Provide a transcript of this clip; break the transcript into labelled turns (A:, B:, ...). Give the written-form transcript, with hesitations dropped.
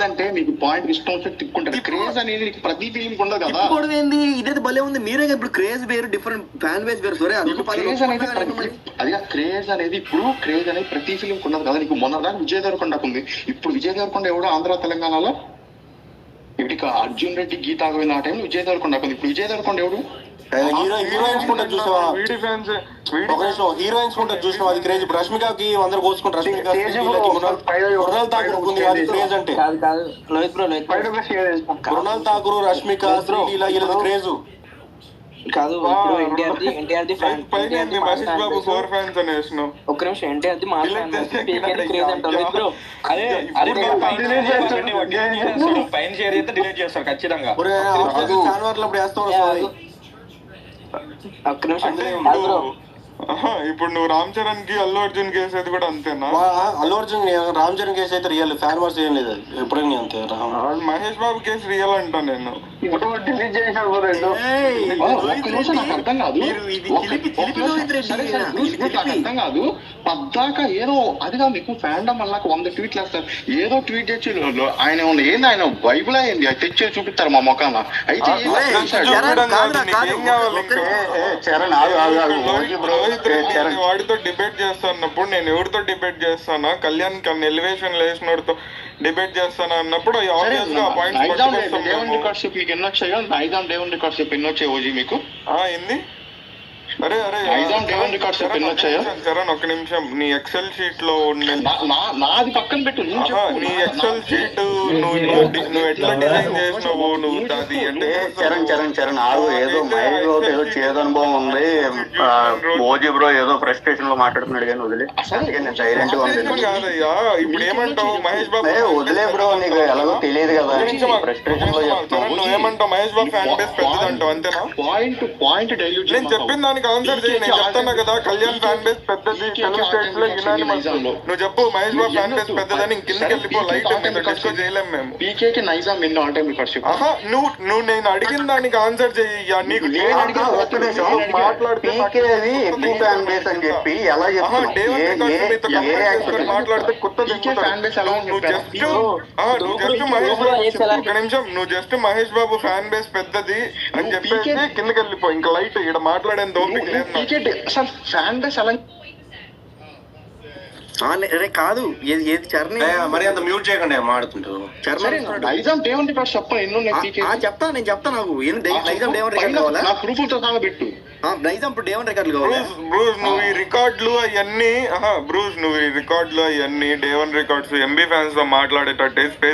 A: అంటే మీకు పాయింట్ ఇష్టం వచ్చి తిప్పుకుంటారు. క్రేజ్ అనేది ప్రతి ఫిలిం ఉండదు కదా.
B: ఏంది ఇదే భలే ఉంది. మీరే ఇప్పుడు క్రేజ్ వేరు, డిఫరెంట్ ఫ్యాన్ బేస్ వేరు. సరే
A: క్రేజ్ అనేది అది క్రేజ్ అనేది ఇప్పుడు క్రేజ్ అనేది ప్రతి ఫిలిం ఉండదు కదా. నీకు మొన్న దాకా విజయ్ దేవరకొండకు ఉంది. ఇప్పుడు విజయ్ దేవరకొండ ఎవడో ఆంధ్ర తెలంగాణలో ఇప్పుడు అర్జున్ రెడ్డి, గీతా గోవింద్ ఆ టైంలో విజయ్ దేవరకొండకు ఉంది. ఇప్పుడు విజయ్ దేవరకొండ ఎవడు?
C: హీరోయిన్స్ కూడా చూసావా? హీరోయిన్స్ కూడా చూసావా? అది క్రేజ్. రష్మికకి అందరు కోసుకుంటారు. రష్మిక మృణాల్ ఠాకూర్ ఉంది అది క్రేజ్ అంటే. మృణాల్ ఠాకూర్, రష్మిక, శ్రీలీల వీళ్ళది క్రేజ్
D: కాదు. NTR the
E: Mahesh Babu four fans అని వేసినావు.
D: ఒక్క నిమిషం, ఎన్టీఆర్ ది మాస్ క్రేజ్ అంటారు బ్రో.
F: పైన షేర్ అయితే డిలీట్ చేస్తారు ఖచ్చితంగా.
D: ఒక్క నిమిషం,
E: ఇప్పుడు నువ్వు రామ్ చరణ్ కి అల్లు అర్జున్ కేసేది కూడా అంతేనా?
C: అల్లు అర్జున్ రామ్ చరణ్ కేసు అయితే రియల్, ఫ్యాన్ వార్స్ ఏం లేదు ఎప్పుడైనా అంతే.
E: మహేష్ బాబు కేసు రియల్ అంటా నేను.
A: అర్థం కాదు పద్దాక ఏదో అది కాదు. నీకు ఫ్యాండమ్ వల్ల 100 ట్వీట్లు వేస్తారు. ఏదో ట్వీట్ చేసి ఆయన ఏంది, ఆయన బైబుల్ అయింది అది తెచ్చి చూపిస్తారు మా మొఖాన. అయితే
E: వాడితో డిబేట్ చేస్తున్నప్పుడు నేను ఎవరితో డిబేట్ చేస్తానా? కళ్యాణ్ కన్నా ఎలివేషన్ వేసినోడితో డిబేట్ చేస్తాను అన్నప్పుడు
A: మీకు ఎన్ని వచ్చాయో నైజాం దేవుని రికార్డ్స్ ఎన్ని వచ్చాయి ఓజీ మీకు?
E: ఏంది? అరే చరణ్ ఒక్క నిమిషం, నీ ఎక్సెల్ షీట్ లో
A: నాది పక్కన పెట్టు.
E: నీ ఎక్సెల్ షీట్ నువ్వు ఎట్లా డిజైన్ చేసినావు నువ్వు అది అంటే
A: చరణ్ ఆగు. ఏదో మైండ్ లో ఏదో చేదు అనుభవం ఉంది. ఓజీ బ్రో ఏదో ఫ్రస్ట్రేషన్ లో మాట్లాడుతున్నాడు కానీ వదిలే. నేను సైలెంట్ గా ఉంది
E: కాదయ్యా. ఇప్పుడు ఏమంటావు మహేష్ బాబు?
A: వదిలే బ్రో, నీకు ఎలాగో తెలియదు కదా. ఫ్రస్ట్రేషన్ లో
E: నువ్వేమంటావు? మహేష్ బాబు ఫ్యాన్ బేస్ పెద్దది అంటావు అంతేనా?
A: Point dilute.
E: నేను చెప్పిన దానికి ఆన్సర్ చేయి. నేను చెప్తాను కదా కళ్యాణ్ ఫ్యాన్ బేస్ పెద్దది, తెలుగు స్టేట్స్ లో యునానిమస్. నువ్వు చెప్పు మహేష్ బాబు ఫ్యాన్ బేస్ పెద్దదని. కిందకి వెళ్ళిపో, లైట్ డిస్కస్ చేయలేము మేము.
A: పీకేకి నైజాం ఎన్నో ఆల్ టైమ్ రికార్డ్స్.
E: నువ్వు నేను అడిగిన దానికి ఆన్సర్ చెయ్యి. నీకు మాట్లాడితే కొత్త నువ్వు just Mahesh Babu fan base పెద్దది అని చెప్పేసి కిందకి వెళ్ళిపో. ఇంకా లైట్ ఇక్కడ మాట్లాడేంత
B: కాదు. ఏది చరణ్
C: మరి అంత మ్యూట్ చేయకండి మాడుతుంటారు.
A: నైజాం దేవుని రికార్డ్స్ చెప్ప ఎన్నో
B: చెప్తా. నేను చెప్తా. నాకు నైజాం దేవుని రికార్డు కావాలా?
A: ప్రూఫ్లతో సహా పెట్టు.
B: నైజాం ఇప్పుడు దేవుని రికార్డులు కావాలా?
E: బ్రూస్ నువ్వు ఈ రికార్డులు అవన్నీ డే1 రికార్డ్స్ ఎంబీ ఫ్యాన్స్ తో మాట్లాడేటట్టు స్పేస్